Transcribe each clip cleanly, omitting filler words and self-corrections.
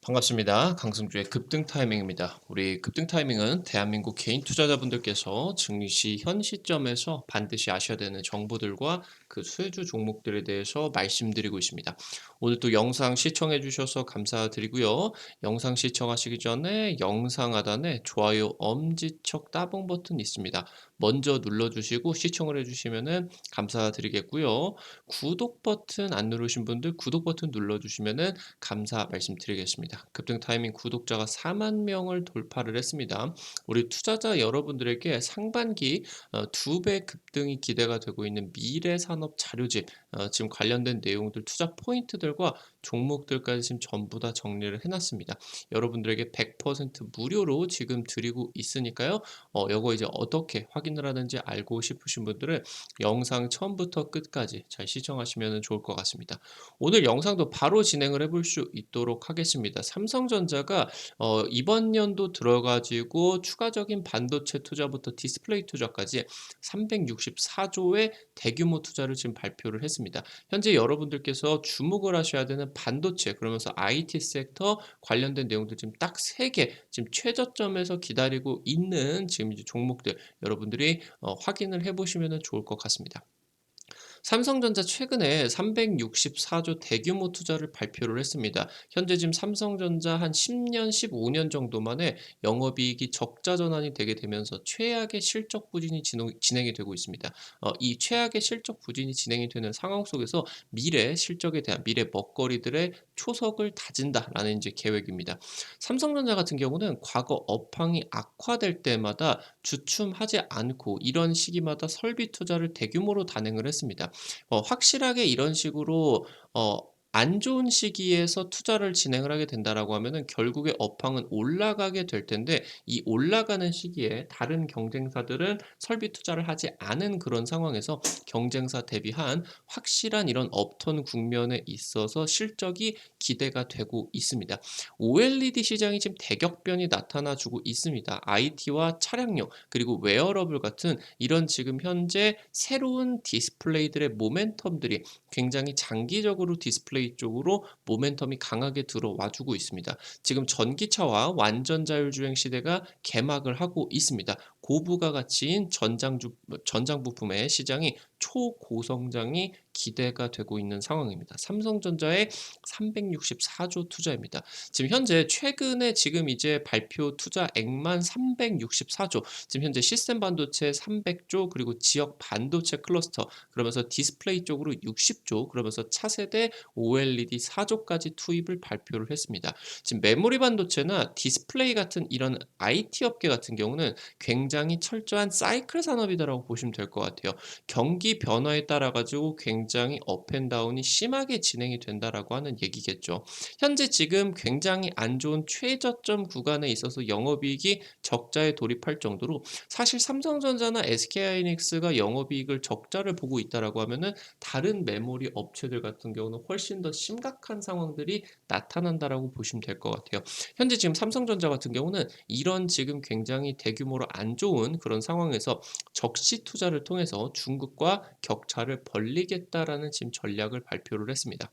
반갑습니다. 강승주의 급등 타이밍입니다. 우리 급등 타이밍은 대한민국 개인 투자자분들께서 증시 현 시점에서 반드시 아셔야 되는 정보들과 그 수혜주 종목들에 대해서 말씀드리고 있습니다. 오늘 또 영상 시청해 주셔서 감사드리고요. 영상 시청하시기 전에 영상 하단에 좋아요 엄지척 따봉 버튼 있습니다. 먼저 눌러주시고 시청을 해주시면 감사드리겠고요. 구독 버튼 안 누르신 분들 구독 버튼 눌러주시면 감사 말씀드리겠습니다. 급등 타이밍 구독자가 4만 명을 돌파를 했습니다. 우리 투자자 여러분들에게 상반기 2배 급등이 기대가 되고 있는 미래산업 자료집, 지금 관련된 내용들, 투자 포인트들과 종목들까지 지금 전부 다 정리를 해놨습니다. 여러분들에게 100% 무료로 지금 드리고 있으니까요. 요거 이제 어떻게 확인을 하는지 알고 싶으신 분들은 영상 처음부터 끝까지 잘 시청하시면 좋을 것 같습니다. 오늘 영상도 바로 진행을 해볼 수 있도록 하겠습니다. 삼성전자가 이번 연도 들어가지고 추가적인 반도체 투자부터 디스플레이 투자까지 364조의 대규모 투자를 지금 발표를 했습니다. 현재 여러분들께서 주목을 하셔야 되는 반도체 그러면서 IT 섹터 관련된 내용들 지금 딱 3개 지금 최저점에서 기다리고 있는 지금 이제 종목들 여러분들이 확인을 해보시면 좋을 것 같습니다. 삼성전자 최근에 364조 대규모 투자를 발표를 했습니다. 현재 지금 삼성전자 한 10년, 15년 정도 만에 영업이익이 적자 전환이 되게 되면서 최악의 실적 부진이 진행이 되고 있습니다. 이 최악의 실적 부진이 진행이 되는 상황 속에서 미래 실적에 대한 미래 먹거리들의 초석을 다진다라는 이제 계획입니다. 삼성전자 같은 경우는 과거 업황이 악화될 때마다 주춤하지 않고 이런 시기마다 설비 투자를 대규모로 단행을 했습니다. 확실하게 이런 식으로 안 좋은 시기에서 투자를 진행을 하게 된다라고 하면은 결국에 업황은 올라가게 될 텐데 이 올라가는 시기에 다른 경쟁사들은 설비 투자를 하지 않은 그런 상황에서 경쟁사 대비한 확실한 이런 업턴 국면에 있어서 실적이 기대가 되고 있습니다. OLED 시장이 지금 대격변이 나타나 주고 있습니다. IT와 차량용 그리고 웨어러블 같은 이런 지금 현재 새로운 디스플레이들의 모멘텀들이 굉장히 장기적으로 디스플레이 쪽으로 모멘텀이 강하게 들어와 주고 있습니다. 지금 전기차와 완전 자율주행 시대가 개막을 하고 있습니다. 고부가 가치인 전장 부품의 시장이 초고성장이 기대가 되고 있는 상황입니다. 삼성전자의 364조 투자입니다. 지금 현재 최근에 지금 이제 발표 투자액만 364조, 지금 현재 시스템 반도체 300조 그리고 지역 반도체 클러스터 그러면서 디스플레이 쪽으로 60조 그러면서 차세대 OLED 4조까지 투입을 발표를 했습니다. 지금 메모리 반도체나 디스플레이 같은 이런 IT 업계 같은 경우는 굉장히 철저한 사이클 산업이다라고 보시면 될 것 같아요. 경기 변화에 따라 가지고 굉장히 업앤다운이 심하게 진행이 된다라고 하는 얘기겠죠. 현재 지금 굉장히 안 좋은 최저점 구간에 있어서 영업이익이 적자에 돌입할 정도로 사실 삼성전자나 SK하이닉스가 영업이익을 적자를 보고 있다라고 하면은 다른 메모리 업체들 같은 경우는 훨씬 더 심각한 상황들이 나타난다라고 보시면 될 것 같아요. 현재 지금 삼성전자 같은 경우는 이런 지금 굉장히 대규모로 안 좋은 그런 상황에서 적시 투자를 통해서 중국과 격차를 벌리겠다라는 지금 전략을 발표를 했습니다.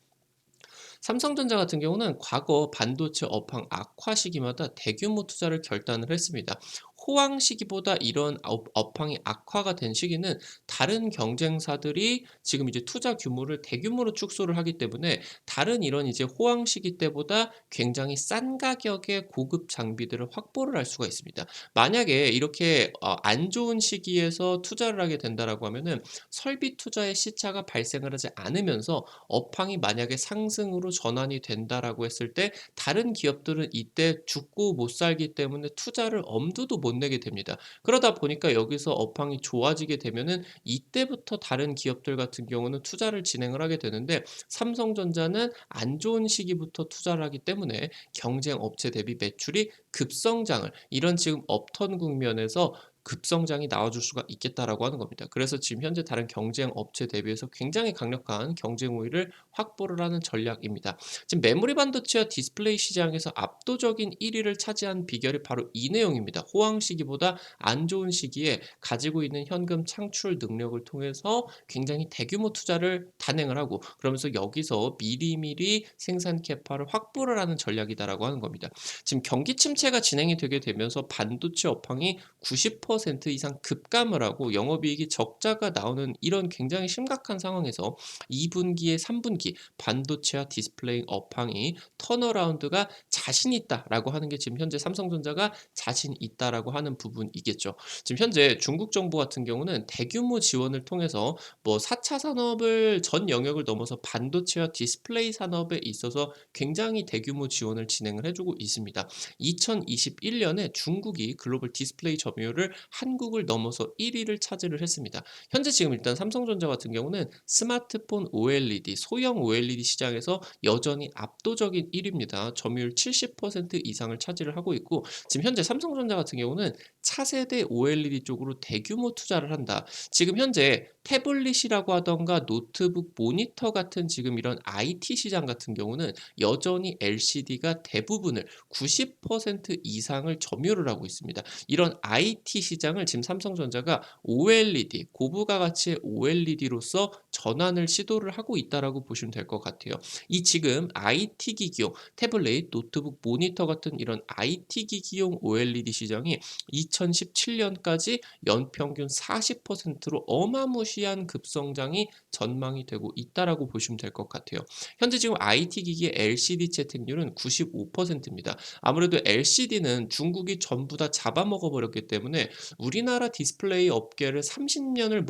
삼성전자 같은 경우는 과거 반도체 업황 악화 시기마다 대규모 투자를 결단을 했습니다. 호황 시기보다 이런 업황이 악화가 된 시기는 다른 경쟁사들이 지금 이제 투자 규모를 대규모로 축소를 하기 때문에 다른 이런 이제 호황 시기 때보다 굉장히 싼 가격의 고급 장비들을 확보를 할 수가 있습니다. 만약에 이렇게 안 좋은 시기에서 투자를 하게 된다라고 하면은 설비 투자의 시차가 발생을 하지 않으면서 업황이 만약에 상승으로 전환이 된다라고 했을 때 다른 기업들은 이때 죽고 못 살기 때문에 투자를 엄두도 못 내게 됩니다. 그러다 보니까 여기서 업황이 좋아지게 되면은 이때부터 다른 기업들 같은 경우는 투자를 진행을 하게 되는데 삼성전자는 안 좋은 시기부터 투자를 하기 때문에 경쟁 업체 대비 매출이 급성장을 이런 지금 업턴 국면에서 급성장이 나와줄 수가 있겠다라고 하는 겁니다. 그래서 지금 현재 다른 경쟁 업체 대비해서 굉장히 강력한 경쟁 우위를 확보를 하는 전략입니다. 지금 메모리 반도체와 디스플레이 시장에서 압도적인 1위를 차지한 비결이 바로 이 내용입니다. 호황 시기보다 안 좋은 시기에 가지고 있는 현금 창출 능력을 통해서 굉장히 대규모 투자를 단행을 하고, 그러면서 여기서 미리미리 생산 캐파를 확보를 하는 전략이다라고 하는 겁니다. 지금 경기 침체가 진행이 되게 되면서 반도체 업황이 90% 이상 급감을 하고 영업이익이 적자가 나오는 이런 굉장히 심각한 상황에서 2분기에 3분기 반도체와 디스플레이 업황이 턴어라운드가 자신 있다라고 하는 게 지금 현재 삼성전자가 자신 있다라고 하는 부분이겠죠. 지금 현재 중국 정부 같은 경우는 대규모 지원을 통해서 뭐 4차 산업을 전 영역을 넘어서 반도체와 디스플레이 산업에 있어서 굉장히 대규모 지원을 진행을 해주고 있습니다. 2021년에 중국이 글로벌 디스플레이 점유율을 한국을 넘어서 1위를 차지를 했습니다. 현재 지금 일단 삼성전자 같은 경우는 스마트폰 OLED, 소형 OLED 시장에서 여전히 압도적인 1위입니다. 점유율 70% 이상을 차지를 하고 있고, 지금 현재 삼성전자 같은 경우는 차세대 OLED 쪽으로 대규모 투자를 한다. 지금 현재 태블릿이라고 하던가 노트북 모니터 같은 지금 이런 IT 시장 같은 경우는 여전히 LCD가 대부분을 90% 이상을 점유를 하고 있습니다. 이런 IT 시장을 지금 삼성전자가 OLED, 고부가 가치의 OLED로서 전환을 시도를 하고 있다라고 보시면 될 것 같아요. 이 지금 IT 기기용 태블릿, 노트북 모니터 같은 이런 IT 기기용 OLED 시장이 2017년까지 연평균 40%로 어마무시한 급성장이 전망이 되고 있다라고 보시면 될 것 같아요. 현재 지금 IT 기기의 LCD 채택률은 95%입니다. 아무래도 LCD는 중국이 전부 다 잡아먹어 버렸기 때문에 우리나라 디스플레이 업계를 30년을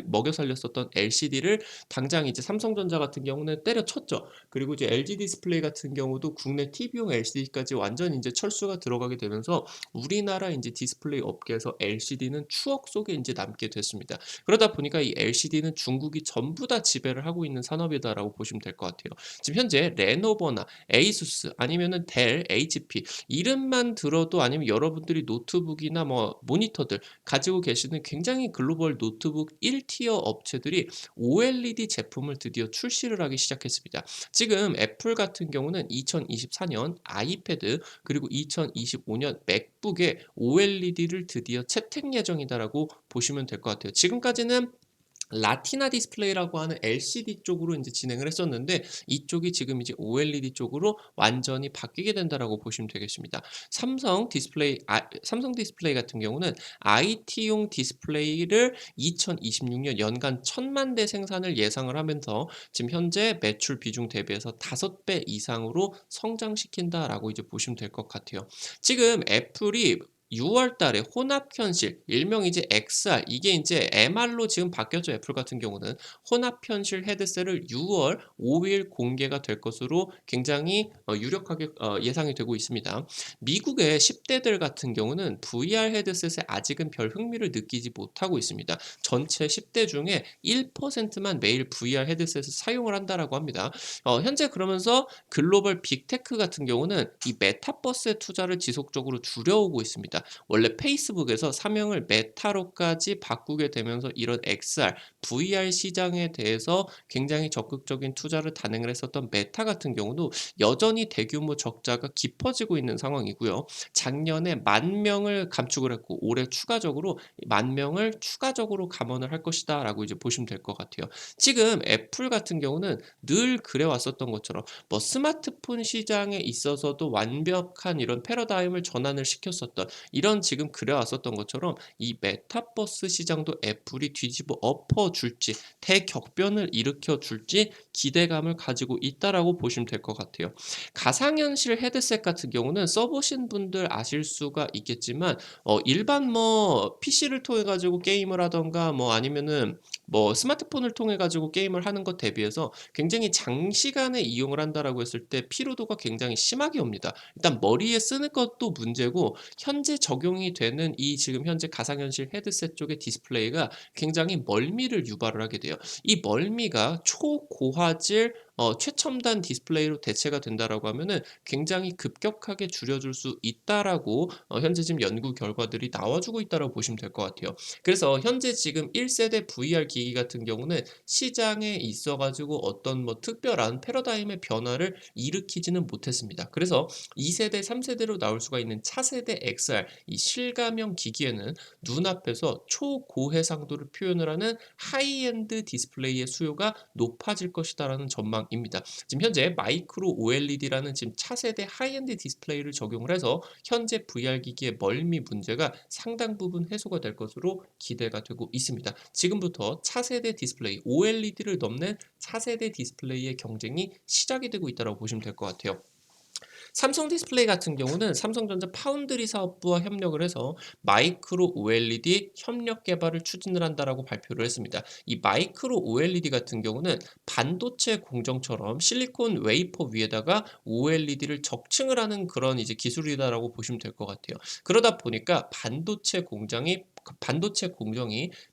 먹여 살렸었던 LCD를 당장 이제 삼성전자 같은 경우는 때려쳤죠. 그리고 이제 LG 디스플레이 같은 경우도 국내 TV용 LCD까지 완전 이제 철수가 들어가게 되면서 우리나라 이제 디스플레이 업계에서 LCD는 추억 속에 이제 남게 됐습니다. 그러다 보니까 이 LCD는 중국이 전부 다 지배를 하고 있는 산업이다라고 보시면 될 것 같아요. 지금 현재 레노버나 에이수스 아니면은 델, HP 이름만 들어도, 아니면 여러분들이 노트북이나 뭐 모니터들 가지고 계시는 굉장히 글로벌 노트북 1티어 업체들이 OLED 제품을 드디어 출시를 하기 시작했습니다. 지금 애플 같은 경우는 2024년 아이패드 그리고 2025년 맥북에 OLED를 드디어 채택 예정이다라고 보시면 될 것 같아요. 지금까지는 라티나 디스플레이라고 하는 LCD 쪽으로 이제 진행을 했었는데, 이쪽이 지금 이제 OLED 쪽으로 완전히 바뀌게 된다라고 보시면 되겠습니다. 삼성 디스플레이 같은 경우는 IT용 디스플레이를 2026년 연간 1000만 대 생산을 예상을 하면서 지금 현재 매출 비중 대비해서 5배 이상으로 성장시킨다라고 이제 보시면 될 것 같아요. 지금 애플이 6월 달에 혼합 현실, 일명 이제 XR, 이게 이제 MR로 지금 바뀌었죠. 애플 같은 경우는 혼합 현실 헤드셋을 6월 5일 공개가 될 것으로 굉장히 유력하게 예상이 되고 있습니다. 미국의 10대들 같은 경우는 VR 헤드셋에 아직은 별 흥미를 느끼지 못하고 있습니다. 전체 10대 중에 1%만 매일 VR 헤드셋을 사용을 한다라고 합니다. 현재 그러면서 글로벌 빅테크 같은 경우는 이 메타버스의 투자를 지속적으로 줄여오고 있습니다. 원래 페이스북에서 사명을 메타로까지 바꾸게 되면서 이런 XR, VR 시장에 대해서 굉장히 적극적인 투자를 단행을 했었던 메타 같은 경우도 여전히 대규모 적자가 깊어지고 있는 상황이고요. 작년에 10,000명을 감축을 했고 올해 추가적으로 10,000명을 추가적으로 감원을 할 것이다 라고 이제 보시면 될 것 같아요. 지금 애플 같은 경우는 늘 그래왔었던 것처럼 뭐 스마트폰 시장에 있어서도 완벽한 이런 패러다임을 전환을 시켰었던, 이런 지금 그래왔었던 것처럼 이 메타버스 시장도 애플이 뒤집어 엎어줄지 대격변을 일으켜 줄지 기대감을 가지고 있다라고 보시면 될 것 같아요. 가상현실 헤드셋 같은 경우는 써보신 분들 아실 수가 있겠지만 일반 뭐 PC를 통해 가지고 게임을 하던가 뭐 아니면은 뭐 스마트폰을 통해 가지고 게임을 하는 것 대비해서 굉장히 장시간에 이용을 한다라고 했을 때 피로도가 굉장히 심하게 옵니다. 일단 머리에 쓰는 것도 문제고, 현재 적용이 되는 이 지금 현재 가상현실 헤드셋 쪽의 디스플레이가 굉장히 멀미를 유발을 하게 돼요. 이 멀미가 초고화질 최첨단 디스플레이로 대체가 된다라고 하면은 굉장히 급격하게 줄여줄 수 있다라고 현재 지금 연구 결과들이 나와주고 있다라고 보시면 될 것 같아요. 그래서 현재 지금 1세대 VR 기기 같은 경우는 시장에 있어 가지고 어떤 뭐 특별한 패러다임의 변화를 일으키지는 못했습니다. 그래서 2세대, 3세대로 나올 수가 있는 차세대 XR 이 실감형 기기에는 눈앞에서 초고해상도를 표현을 하는 하이엔드 디스플레이의 수요가 높아질 것이다라는 전망입니다. 지금 현재 마이크로 OLED라는 지금 차세대 하이엔드 디스플레이를 적용을 해서 현재 VR 기기의 멀미 문제가 상당 부분 해소가 될 것으로 기대가 되고 있습니다. 지금부터 차세대 디스플레이 OLED를 넘는 차세대 디스플레이의 경쟁이 시작이 되고 있다고 보시면 될 것 같아요. 삼성 디스플레이 같은 경우는 삼성전자 파운드리 사업부와 협력을 해서 마이크로 OLED 협력 개발을 추진을 한다라고 발표를 했습니다. 이 마이크로 OLED 같은 경우는 반도체 공정처럼 실리콘 웨이퍼 위에다가 OLED를 적층을 하는 그런 이제 기술이다라고 보시면 될 것 같아요. 그러다 보니까 반도체 공정이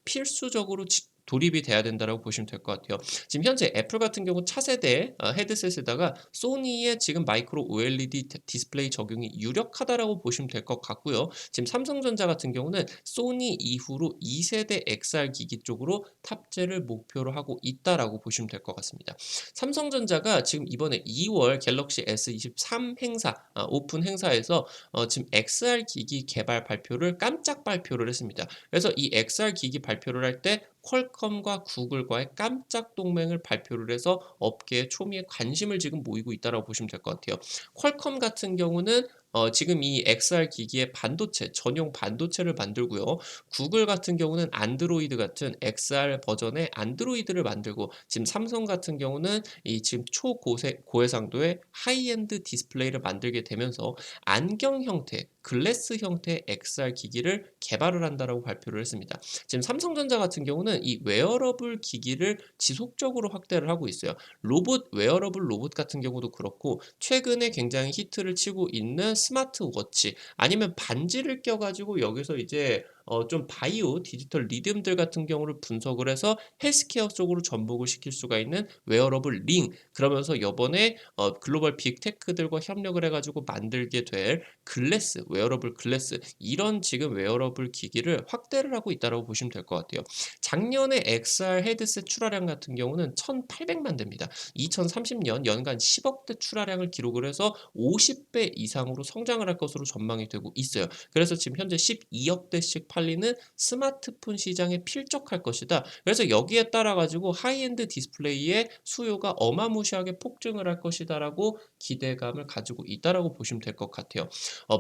필수적으로 돌입이 돼야 된다라고 보시면 될 것 같아요. 지금 현재 애플 같은 경우 차세대 헤드셋에다가 소니의 지금 마이크로 OLED 디스플레이 적용이 유력하다라고 보시면 될 것 같고요. 지금 삼성전자 같은 경우는 소니 이후로 2세대 XR 기기 쪽으로 탑재를 목표로 하고 있다라고 보시면 될 것 같습니다. 삼성전자가 지금 이번에 2월 갤럭시 S23 행사 오픈 행사에서 지금 XR 기기 개발 발표를 깜짝 발표를 했습니다. 그래서 이 XR 기기 발표를 할 때 퀄컴과 구글과의 깜짝 동맹을 발표를 해서 업계의 초미의 관심을 지금 모이고 있다고 보시면 될 것 같아요. 퀄컴 같은 경우는 지금 이 XR 기기의 반도체, 전용 반도체를 만들고요. 구글 같은 경우는 안드로이드 같은 XR 버전의 안드로이드를 만들고 지금 삼성 같은 경우는 이 지금 고해상도의 하이엔드 디스플레이를 만들게 되면서 안경 형태, 글래스 형태의 XR 기기를 개발을 한다라고 발표를 했습니다. 지금 삼성전자 같은 경우는 이 웨어러블 기기를 지속적으로 확대를 하고 있어요. 웨어러블 로봇 같은 경우도 그렇고 최근에 굉장히 히트를 치고 있는 스마트워치 아니면 반지를 껴가지고 여기서 이제 좀 바이오 디지털 리듬들 같은 경우를 분석을 해서 헬스케어 쪽으로 전복을 시킬 수가 있는 웨어러블 링 그러면서 이번에 글로벌 빅테크들과 협력을 해가지고 만들게 될 글래스 웨어러블 글래스 이런 지금 웨어러블 기기를 확대를 하고 있다고 보시면 될 것 같아요. 작년에 XR 헤드셋 출하량 같은 경우는 1,800만 대입니다. 2030년 연간 10억 대 출하량을 기록을 해서 50배 이상으로 성장을 할 것으로 전망이 되고 있어요. 그래서 지금 현재 12억 대씩 팔리는 스마트폰 시장에 필적할 것이다. 그래서 여기에 따라 가지고 하이엔드 디스플레이의 수요가 어마무시하게 폭증을 할 것이다라고 기대감을 가지고 있다라고 보시면 될 것 같아요.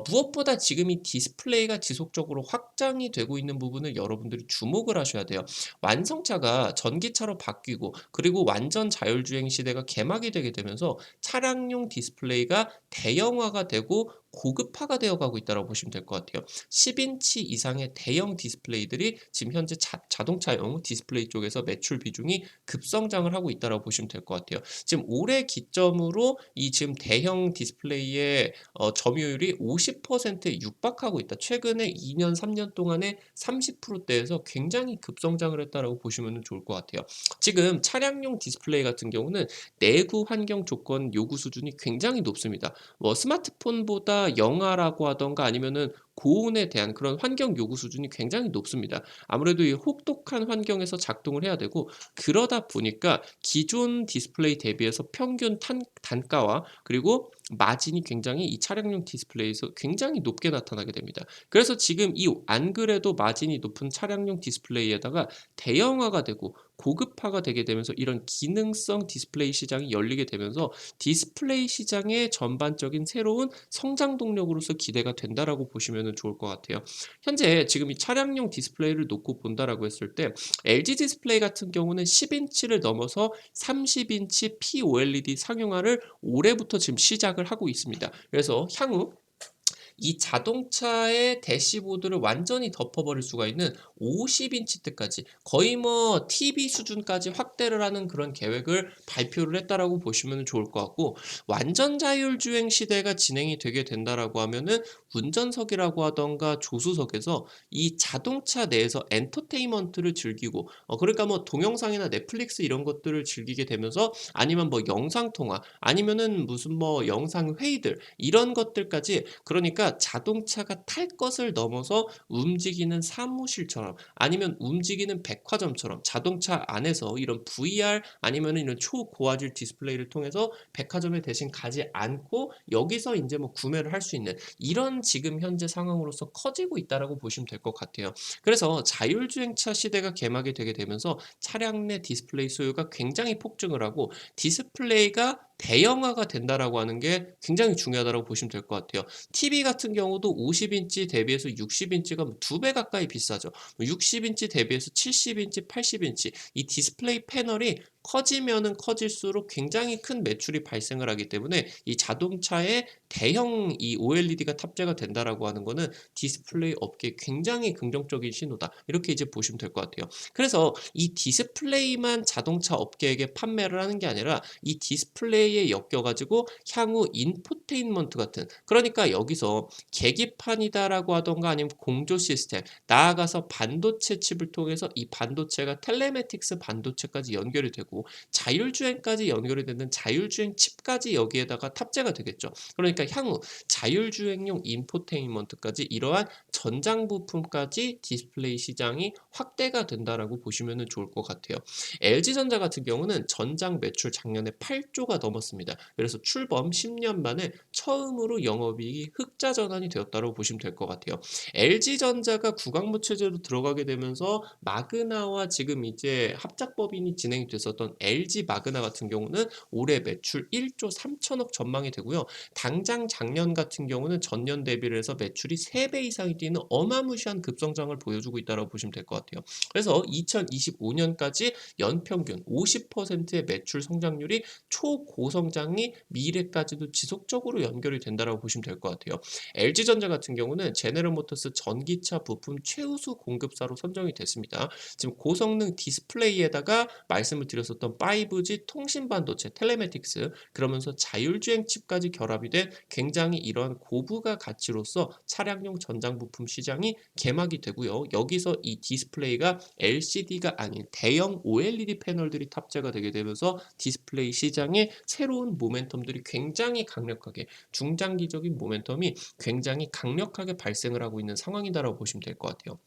무엇보다 지금 이 디스플레이가 지속적으로 확장이 되고 있는 부분을 여러분들이 주목을 하셔야 돼요. 완성차가 전기차로 바뀌고 그리고 완전 자율주행 시대가 개막이 되게 되면서 차량용 디스플레이가 대형화가 되고 고급화가 되어 가고 있다고 보시면 될 것 같아요. 10인치 이상의 대형 디스플레이들이 지금 현재 자동차용 디스플레이 쪽에서 매출 비중이 급성장을 하고 있다고 보시면 될 것 같아요. 지금 올해 기점으로 이 지금 대형 디스플레이의 점유율이 50%에 육박하고 있다. 최근에 2년, 3년 동안에 30%대에서 굉장히 급성장을 했다라고 보시면 좋을 것 같아요. 지금 차량용 디스플레이 같은 경우는 내구 환경 조건 요구 수준이 굉장히 높습니다. 뭐 스마트폰보다 영하라고 하던가 아니면은 고온에 대한 그런 환경 요구 수준이 굉장히 높습니다. 아무래도 이 혹독한 환경에서 작동을 해야 되고 그러다 보니까 기존 디스플레이 대비해서 평균 단가와 그리고 마진이 굉장히 이 차량용 디스플레이에서 굉장히 높게 나타나게 됩니다. 그래서 지금 이 안 그래도 마진이 높은 차량용 디스플레이에다가 대형화가 되고 고급화가 되게 되면서 이런 기능성 디스플레이 시장이 열리게 되면서 디스플레이 시장의 전반적인 새로운 성장 동력으로서 기대가 된다라고 보시면 좋을 것 같아요. 현재 지금 이 차량용 디스플레이를 놓고 본다라고 했을 때 LG 디스플레이 같은 경우는 10인치를 넘어서 30인치 POLED 상용화를 올해부터 지금 시작을 하고 있습니다. 그래서 향후 이 자동차의 대시보드를 완전히 덮어버릴 수가 있는 50인치대까지 거의 뭐 TV 수준까지 확대를 하는 그런 계획을 발표를 했다라고 보시면 좋을 것 같고 완전 자율주행 시대가 진행이 되게 된다라고 하면은 운전석이라고 하던가 조수석에서 이 자동차 내에서 엔터테인먼트를 즐기고 그러니까 뭐 동영상이나 넷플릭스 이런 것들을 즐기게 되면서 아니면 뭐 영상 통화 아니면은 무슨 뭐 영상 회의들 이런 것들까지 그러니까 자동차가 탈 것을 넘어서 움직이는 사무실처럼 아니면 움직이는 백화점처럼 자동차 안에서 이런 VR 아니면은 이런 초고화질 디스플레이를 통해서 백화점에 대신 가지 않고 여기서 인제 뭐 구매를 할 수 있는 이런 지금 현재 상황으로서 커지고 있다라고 보시면 될 것 같아요. 그래서 자율주행차 시대가 개막이 되게 되면서 차량 내 디스플레이 수요가 굉장히 폭증을 하고 디스플레이가 대형화가 된다라고 하는 게 굉장히 중요하다라고 보시면 될 것 같아요. TV 같은 경우도 50인치 대비해서 60인치가 2배 가까이 비싸죠. 60인치 대비해서 70인치, 80인치 이 디스플레이 패널이 커지면은 커질수록 굉장히 큰 매출이 발생을 하기 때문에 이 자동차에 대형 이 OLED가 탑재가 된다라고 하는 거는 디스플레이 업계에 굉장히 긍정적인 신호다. 이렇게 이제 보시면 될 것 같아요. 그래서 이 디스플레이만 자동차 업계에게 판매를 하는 게 아니라 이 디스플레이에 엮여 가지고 향후 인포테인먼트 같은 그러니까 여기서 계기판이다라고 하던가 아니면 공조 시스템 나아가서 반도체 칩을 통해서 이 반도체가 텔레매틱스 반도체까지 연결이 되고 자율주행까지 연결이 되는 자율주행 칩까지 여기에다가 탑재가 되겠죠. 그러니까 향후 자율주행용 인포테인먼트까지 이러한 전장 부품까지 디스플레이 시장이 확대가 된다라고 보시면 좋을 것 같아요. LG전자 같은 경우는 전장 매출 작년에 8조가 넘었습니다. 그래서 출범 10년 만에 처음으로 영업이익이 흑자 전환이 되었다고 보시면 될 것 같아요. LG전자가 구강무 체제로 들어가게 되면서 마그나와 지금 이제 합작법인이 진행이 됐었던 LG 마그나 같은 경우는 올해 매출 1조 3천억 전망이 되고요. 당장 작년 같은 경우는 전년 대비를 해서 매출이 3배 이상이 뛰는 어마무시한 급성장을 보여주고 있다고 보시면 될 것 같아요. 그래서 2025년까지 연평균 50%의 매출 성장률이 초고성장이 미래까지도 지속적으로 연결이 된다고 보시면 될 것 같아요. LG전자 같은 경우는 제네럴모터스 전기차 부품 최우수 공급사로 선정이 됐습니다. 지금 고성능 디스플레이에다가 말씀을 드렸었던 5G 통신 반도체 텔레매틱스 그러면서 자율주행 칩까지 결합이 된 굉장히 이러한 고부가 가치로서 차량용 전장 부품 시장이 개막이 되고요. 여기서 이 디스플레이가 LCD가 아닌 대형 OLED 패널들이 탑재가 되게 되면서 디스플레이 시장에 새로운 모멘텀들이 굉장히 강력하게 중장기적인 모멘텀이 굉장히 강력하게 발생을 하고 있는 상황이다라고 보시면 될 것 같아요.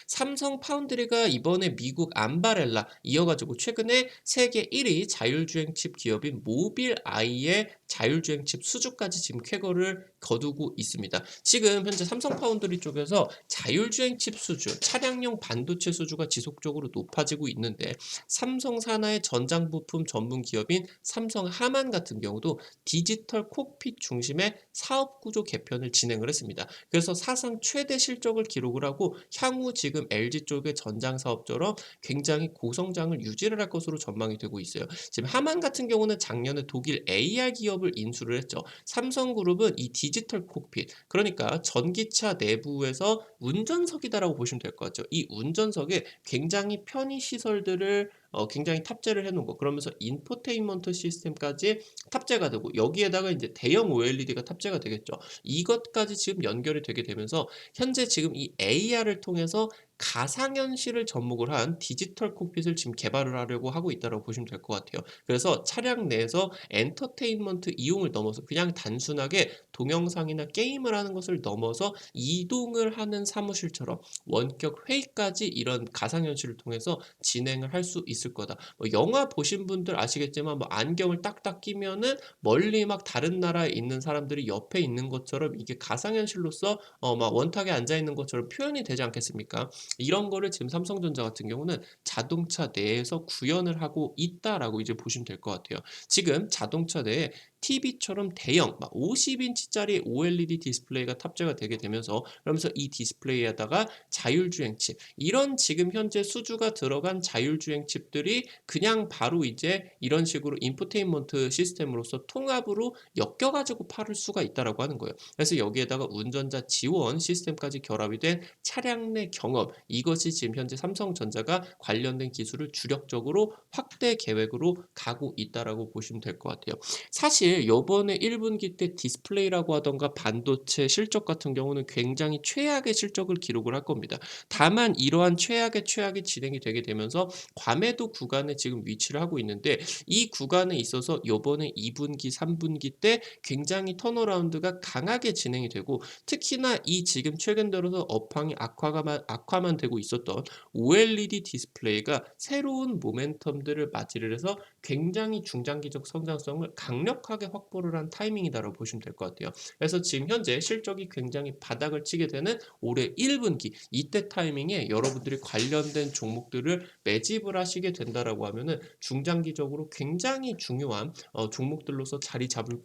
삼성 파운드리가 이번에 미국 암바렐라 이어가지고 최근에 세계 1위 자율주행 칩 기업인 모빌 아이의 자율주행 칩 수주까지 지금 쾌거를 거두고 있습니다. 지금 현재 삼성 파운드리 쪽에서 자율주행 칩 수주, 차량용 반도체 수주가 지속적으로 높아지고 있는데 삼성 산하의 전장 부품 전문 기업인 삼성 하만 같은 경우도 디지털 콕핏 중심의 사업 구조 개편을 진행을 했습니다. 그래서 사상 최대 실적을 기록을 하고 향후 지금 LG 쪽의 전장 사업처럼 굉장히 고성장을 유지를 할 것으로 전망이 되고 있어요. 지금 하만 같은 경우는 작년에 독일 AR 기업을 인수를 했죠. 삼성그룹은 이 디지털 콕핏 그러니까 전기차 내부에서 운전석이다라고 보시면 될 것 같죠. 이 운전석에 굉장히 편의 시설들을 굉장히 탑재를 해 놓은 거. 그러면서 인포테인먼트 시스템까지 탑재가 되고 여기에다가 이제 대형 OLED가 탑재가 되겠죠. 이것까지 지금 연결이 되게 되면서 현재 지금 이 AR을 통해서 가상현실을 접목을 한 디지털 콕핏을 지금 개발을 하려고 하고 있다고 보시면 될 것 같아요. 그래서 차량 내에서 엔터테인먼트 이용을 넘어서 그냥 단순하게 동영상이나 게임을 하는 것을 넘어서 이동을 하는 사무실처럼 원격 회의까지 이런 가상현실을 통해서 진행을 할 수 있을 거다. 뭐 영화 보신 분들 아시겠지만 뭐 안경을 딱딱 끼면은 멀리 막 다른 나라에 있는 사람들이 옆에 있는 것처럼 이게 가상현실로서 막 원탁에 앉아 있는 것처럼 표현이 되지 않겠습니까? 이런 거를 지금 삼성전자 같은 경우는 자동차 내에서 구현을 하고 있다라고 이제 보시면 될 것 같아요. 지금 자동차 내에 TV처럼 대형 막 50인치짜리 OLED 디스플레이가 탑재가 되게 되면서 그러면서 이 디스플레이에다가 자율주행 칩 이런 지금 현재 수주가 들어간 자율주행 칩들이 그냥 바로 이제 이런 식으로 인포테인먼트 시스템으로서 통합으로 엮여 가지고 팔을 수가 있다라고 하는 거예요. 그래서 여기에다가 운전자 지원 시스템까지 결합이 된 차량 내 경험 이것이 지금 현재 삼성전자가 관련된 기술을 주력적으로 확대 계획으로 가고 있다라고 보시면 될 것 같아요. 사실 요번에 1분기 때 디스플레이라고 하던가 반도체 실적 같은 경우는 굉장히 최악의 실적을 기록을 할 겁니다. 다만 이러한 최악이 진행이 되게 되면서 과매도 구간에 지금 위치를 하고 있는데 이 구간에 있어서 요번에 2분기, 3분기 때 굉장히 턴어라운드가 강하게 진행이 되고 특히나 이 지금 최근 들어서 업황이 악화만 되고 있었던 OLED 디스플레이가 새로운 모멘텀들을 맞이를 해서 굉장히 중장기적 성장성을 강력하게 확보를 한 타이밍이다라고 보시면 될 것 같아요. 그래서 지금 현재 실적이 굉장히 바닥을 치게 되는 올해 1분기 이때 타이밍에 여러분들이 관련된 종목들을 매집을 하시게 된다라고 하면은 중장기적으로 굉장히 중요한 종목들로서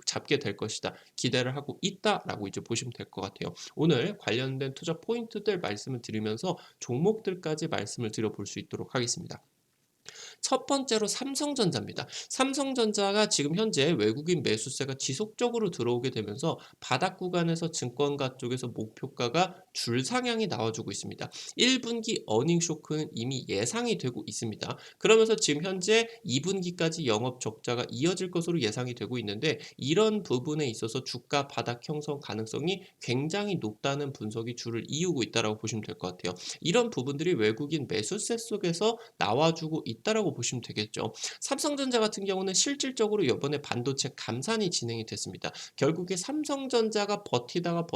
잡게 될 것이다. 기대를 하고 있다라고 이제 보시면 될 것 같아요. 오늘 관련된 투자 포인트들 말씀을 드리면서 종목들까지 말씀을 드려볼 수 있도록 하겠습니다. 첫 번째로 삼성전자입니다. 삼성전자가 지금 현재 외국인 매수세가 지속적으로 들어오게 되면서 바닥 구간에서 증권가 쪽에서 목표가가 줄상향이 나와주고 있습니다. 1분기 어닝 쇼크는 이미 예상이 되고 있습니다. 그러면서 지금 현재 2분기까지 영업 적자가 이어질 것으로 예상이 되고 있는데 이런 부분에 있어서 주가 바닥 형성 가능성이 굉장히 높다는 분석이 줄을 이루고 있다고 보시면 될 것 같아요. 이런 부분들이 외국인 매수세 속에서 나와주고 있다라고 보시면 되겠죠. 삼성전자 같은 경우는 실질적으로 이번에 반도체 감산이 진행이 됐습니다. 결국에 삼성전자가 버티다가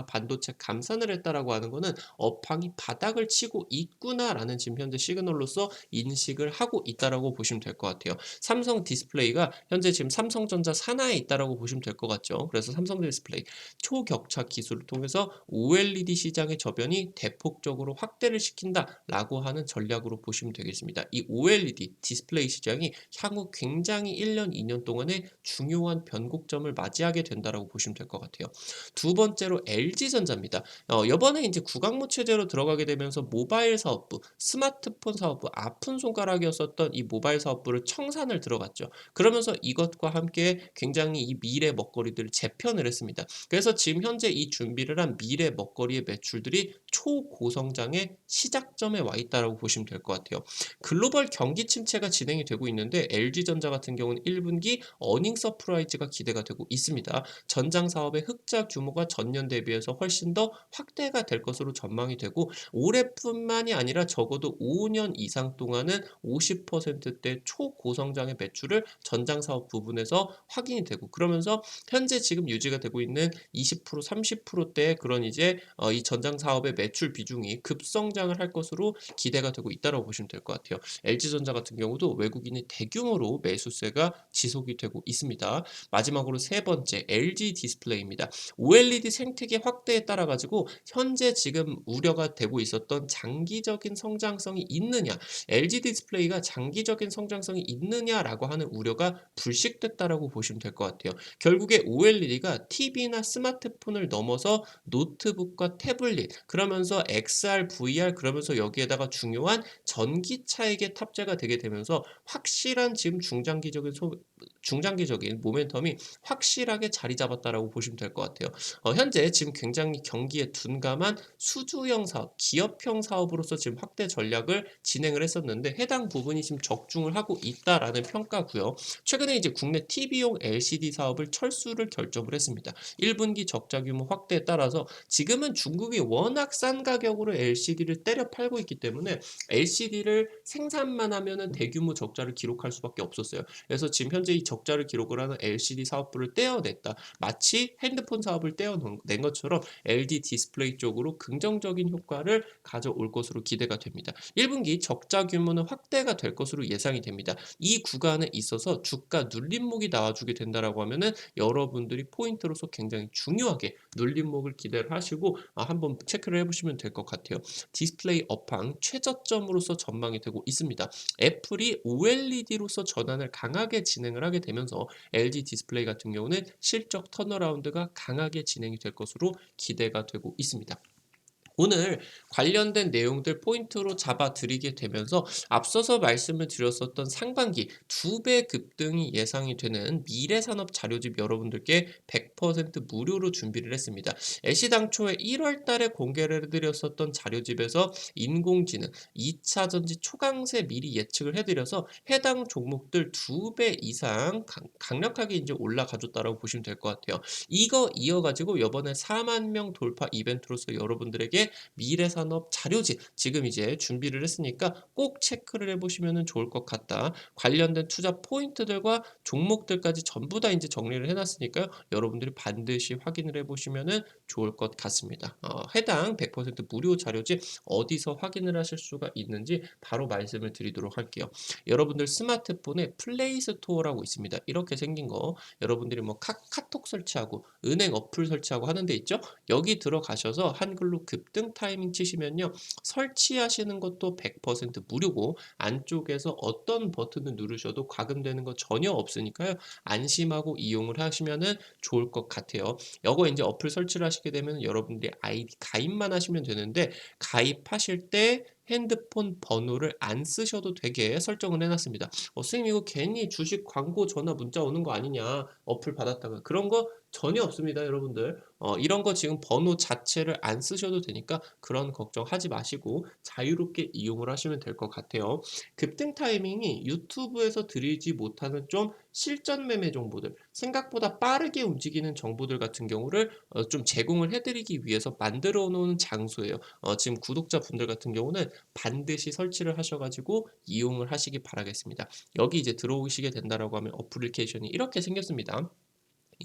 반도체 감산을 했다라고 하는 거는 업황이 바닥을 치고 있구나라는 지금 현재 시그널로서 인식을 하고 있다라고 보시면 될 것 같아요. 삼성 디스플레이가 현재 지금 삼성전자 산하에 있다라고 보시면 될 것 같죠. 그래서 삼성 디스플레이 초격차 기술을 통해서 OLED 시장의 저변이 대폭적으로 확대를 시킨다라고 하는 전략으로 보시면 되겠습니다. 이 OLED 디스플레이 시장이 향후 굉장히 1년, 2년 동안에 중요한 변곡점을 맞이하게 된다라고 보시면 될 것 같아요. 두 번째로 LG전자입니다. 이번에 이제 구강모 체제로 들어가게 되면서 모바일 사업부, 스마트폰 사업부, 아픈 손가락이었었던 이 모바일 사업부를 청산을 들어갔죠. 그러면서 이것과 함께 굉장히 이 미래 먹거리들을 재편을 했습니다. 그래서 지금 현재 이 준비를 한 미래 먹거리의 매출들이 초고성장의 시작점에 와 있다라고 보시면 될 것 같아요. 글로벌 경기 침체가 진행이 되고 있는데 LG전자 같은 경우는 1분기 어닝 서프라이즈가 기대가 되고 있습니다. 전장 사업의 흑자 규모가 전년 대비해서 훨씬 더 확대가 될 것으로 전망이 되고 올해뿐만이 아니라 적어도 5년 이상 동안은 50%대 초고성장의 매출을 전장 사업 부분에서 확인이 되고 그러면서 현재 지금 유지가 되고 있는 20% 30%대의 그런 이제 이 전장 사업의 매출 비중이 급성장을 할 것으로 기대가 되고 있다고 보시면 될 것 같아요. LG전자 같은 경우도 외국인이 대규모로 매수세가 지속이 되고 있습니다. 마지막으로 세 번째 LG 디스플레이입니다. OLED 생태계 확대에 따라 가지고 현재 지금 우려가 되고 있었던 장기적인 성장성이 있느냐 LG 디스플레이가 장기적인 성장성이 있느냐라고 하는 우려가 불식됐다라고 보시면 될 것 같아요. 결국에 OLED가 TV나 스마트폰을 넘어서 노트북과 태블릿 그러면서 XR, VR 그러면서 여기에다가 중요한 전기차에게 탑재가 되게 되면서 확실한 지금 중장기적인 모멘텀이 확실하게 자리 잡았다라고 보시면 될 것 같아요. 현재 지금 굉장히 경기에 둔감한 수주형 사업, 기업형 사업으로서 지금 확대 전략을 진행을 했었는데 해당 부분이 지금 적중을 하고 있다라는 평가고요. 최근에 이제 국내 TV용 LCD 사업을 철수를 결정을 했습니다. 1분기 적자 규모 확대에 따라서 지금은 중국이 워낙 싼 가격으로 LCD를 때려 팔고 있기 때문에 LCD를 생산만 하면은 대규모 적자를 기록할 수밖에 없었어요. 그래서 지금 현재 이 적자를 기록을 하는 LCD 사업부를 떼어냈다. 마치 핸드폰 사업을 떼어낸 것처럼 LG 디스플레이 쪽으로 긍정적인 효과를 가져올 것으로 기대가 됩니다. 1분기 적자 규모는 확대가 될 것으로 예상이 됩니다. 이 구간에 있어서 주가 눌림목이 나와주게 된다라고 하면은 여러분들이 포인트로서 굉장히 중요하게 눌림목을 기대를 하시고 한번 체크를 보시면 될 것 같아요. 디스플레이 업황 최저점으로서 전망이 되고 있습니다. 애플이 OLED로서 전환을 강하게 진행을 하게 되면서 LG 디스플레이 같은 경우는 실적 턴어라운드가 강하게 진행이 될 것으로 기대가 되고 있습니다. 오늘 관련된 내용들 포인트로 잡아드리게 되면서 앞서서 말씀을 드렸었던 상반기 2배 급등이 예상이 되는 미래산업 자료집 여러분들께 100% 무료로 준비를 했습니다. 애시당초에 1월 달에 공개를 해드렸었던 자료집에서 인공지능, 2차 전지 초강세 미리 예측을 해드려서 해당 종목들 2배 이상 강력하게 이제 올라가줬다라고 보시면 될 것 같아요. 이거 이어가지고 이번에 4만 명 돌파 이벤트로서 여러분들에게 미래산업 자료집 지금 이제 준비를 했으니까 꼭 체크를 해보시면 좋을 것 같다. 관련된 투자 포인트들과 종목들까지 전부 다 이제 정리를 해놨으니까요. 여러분들이 반드시 확인을 해보시면 좋을 것 같습니다. 해당 100% 무료 자료집 어디서 확인을 하실 수가 있는지 바로 말씀을 드리도록 할게요. 여러분들 스마트폰에 플레이 스토어라고 있습니다. 이렇게 생긴 거 여러분들이 뭐 카톡 설치하고 은행 어플 설치하고 하는 데 있죠? 여기 들어가셔서 한글로 급등 타이밍 치시면요. 설치하시는 것도 100% 무료고 안쪽에서 어떤 버튼을 누르셔도 과금되는 거 전혀 없으니까요. 안심하고 이용을 하시면 좋을 것 같아요. 이거 이제 어플 설치를 하시게 되면 여러분들이 아이디 가입만 하시면 되는데 가입하실 때 핸드폰 번호를 안 쓰셔도 되게 설정을 해놨습니다. 선생님 이거 괜히 주식 광고 전화 문자 오는 거 아니냐 어플 받았다가 그런 거 전혀 없습니다 여러분들. 이런 거 지금 번호 자체를 안 쓰셔도 되니까 그런 걱정하지 마시고 자유롭게 이용을 하시면 될 것 같아요. 급등 타이밍이 유튜브에서 드리지 못하는 좀 실전 매매 정보들 생각보다 빠르게 움직이는 정보들 같은 경우를 좀 제공을 해드리기 위해서 만들어 놓은 장소예요. 지금 구독자분들 같은 경우는 반드시 설치를 하셔가지고 이용을 하시기 바라겠습니다. 여기 이제 들어오시게 된다라고 하면 어플리케이션이 이렇게 생겼습니다.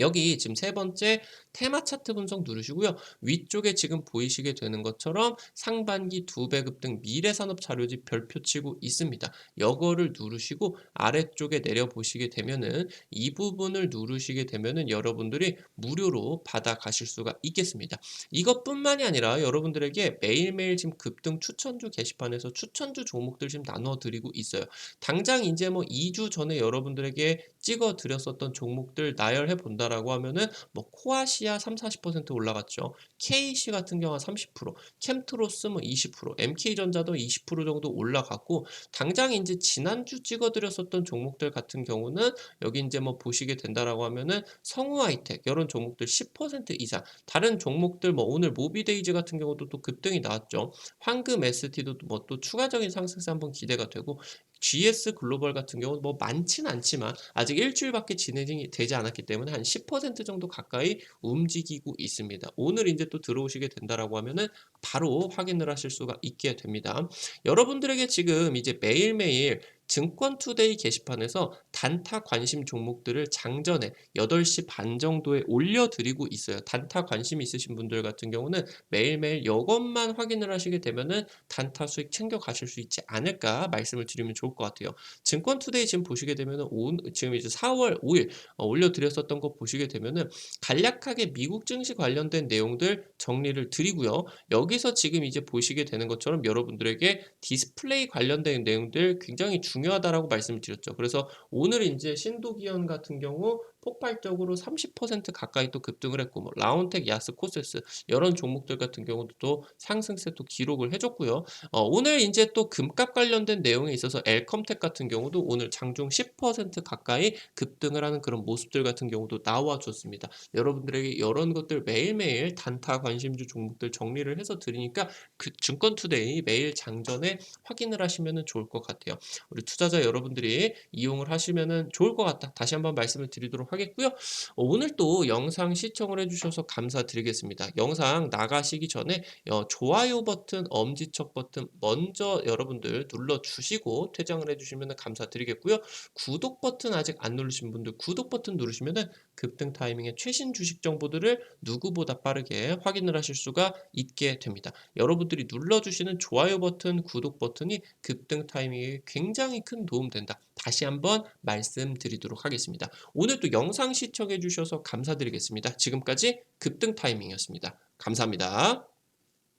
여기 지금 세 번째 테마 차트 분석 누르시고요. 위쪽에 지금 보이시게 되는 것처럼 상반기 2배 급등 미래산업 자료집 별표 치고 있습니다. 이거를 누르시고 아래쪽에 내려보시게 되면은 이 부분을 누르시게 되면은 여러분들이 무료로 받아가실 수가 있겠습니다. 이것뿐만이 아니라 여러분들에게 매일매일 지금 급등 추천주 게시판에서 추천주 종목들 지금 나눠드리고 있어요. 당장 이제 뭐 2주 전에 여러분들에게 찍어 드렸었던 종목들 나열해 본다라고 하면은 뭐 코아시아 3-40% 올라갔죠. KC 같은 경우는 30%, 캠트로스 뭐 20%, MK전자도 20% 정도 올라갔고 당장 이제 지난주 찍어 드렸었던 종목들 같은 경우는 여기 이제 뭐 보시게 된다라고 하면은 성우하이텍 이런 종목들 10% 이상, 다른 종목들 뭐 오늘 모비데이즈 같은 경우도 또 급등이 나왔죠. 황금 ST도 뭐 또 추가적인 상승세 한번 기대가 되고 GS 글로벌 같은 경우는 뭐 많지는 않지만 아직 일주일밖에 진행이 되지 않았기 때문에 한 10% 정도 가까이 움직이고 있습니다. 오늘 이제 또 들어오시게 된다라고 하면은 바로 확인을 하실 수가 있게 됩니다. 여러분들에게 지금 이제 매일매일 증권투데이 게시판에서 단타 관심 종목들을 장전에 8시 반 정도에 올려드리고 있어요. 단타 관심 있으신 분들 같은 경우는 매일매일 이것만 확인을 하시게 되면은 단타 수익 챙겨 가실 수 있지 않을까 말씀을 드리면 좋을 것 같아요. 증권투데이 지금 보시게 되면은 지금 이제 4월 5일 올려드렸었던 거 보시게 되면은 간략하게 미국 증시 관련된 내용들 정리를 드리고요. 여기서 지금 이제 보시게 되는 것처럼 여러분들에게 디스플레이 관련된 내용들 굉장히 중요하다라고 말씀을 드렸죠. 그래서 오늘 이제 신도기현 같은 경우 폭발적으로 30% 가까이 또 급등을 했고 뭐 라운텍, 야스, 코세스 이런 종목들 같은 경우도 또 상승세 또 기록을 해줬고요. 오늘 이제 또 금값 관련된 내용에 있어서 엘컴텍 같은 경우도 오늘 장중 10% 가까이 급등을 하는 그런 모습들 같은 경우도 나와줬습니다. 여러분들에게 이런 것들 매일매일 단타 관심주 종목들 정리를 해서 드리니까 그 증권투데이 매일 장전에 확인을 하시면 좋을 것 같아요. 우리 투자자 여러분들이 이용을 하시면 좋을 것 같다. 다시 한번 말씀을 드리도록 하겠고요. 오늘 또 영상 시청을 해주셔서 감사드리겠습니다. 영상 나가시기 전에 좋아요 버튼, 엄지척 버튼 먼저 여러분들 눌러주시고 퇴장을 해주시면 감사드리겠고요. 구독 버튼 아직 안 누르신 분들 구독 버튼 누르시면 급등 타이밍의 최신 주식 정보들을 누구보다 빠르게 확인을 하실 수가 있게 됩니다. 여러분들이 눌러주시는 좋아요 버튼, 구독 버튼이 급등 타이밍에 굉장히 큰 도움 된다. 다시 한번 말씀드리도록 하겠습니다. 오늘 또 영상 시청해 주셔서 감사드리겠습니다. 지금까지 급등 타이밍이었습니다. 감사합니다.